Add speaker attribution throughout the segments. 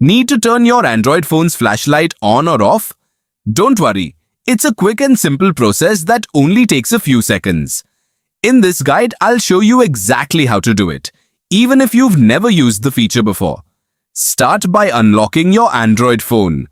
Speaker 1: Need to turn your Android phone's flashlight on or off? Don't worry, it's a quick and simple process that only takes a few seconds. In this guide, I'll show you exactly how to do it, even if you've never used the feature before. Start by unlocking your Android phone.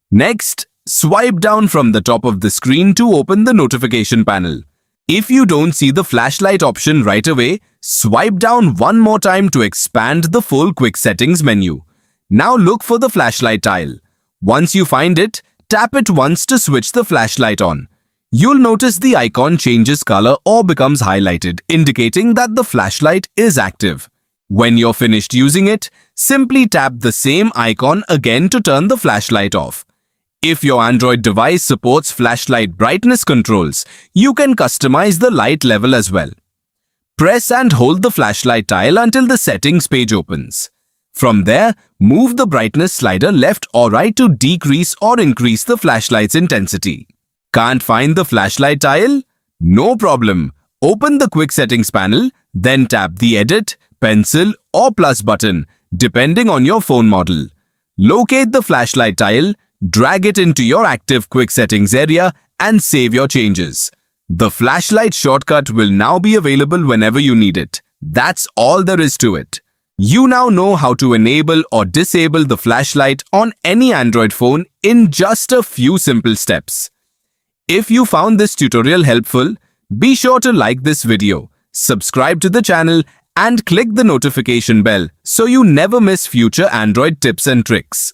Speaker 1: Next, swipe down from the top of the screen to open the notification panel. If you don't see the flashlight option right away, swipe down one more time to expand the full quick settings menu. Now look for the flashlight tile. Once you find it, tap it once to switch the flashlight on. You'll notice the icon changes color or becomes highlighted, indicating that the flashlight is active. When you're finished using it, simply tap the same icon again to turn the flashlight off. If your Android device supports flashlight brightness controls, you can customize the light level as well. Press and hold the flashlight tile until the settings page opens. From there, move the brightness slider left or right to decrease or increase the flashlight's intensity. Can't find the flashlight tile? No problem. Open the Quick Settings panel, then tap the Edit, Pencil or Plus button, depending on your phone model. Locate the flashlight tile, drag it into your active Quick Settings area and save your changes. The flashlight shortcut will now be available whenever you need it. That's all there is to it. You now know how to enable or disable the flashlight on any Android phone in just a few simple steps. If you found this tutorial helpful, be sure to like this video, subscribe to the channel and click the notification bell so you never miss future Android tips and tricks.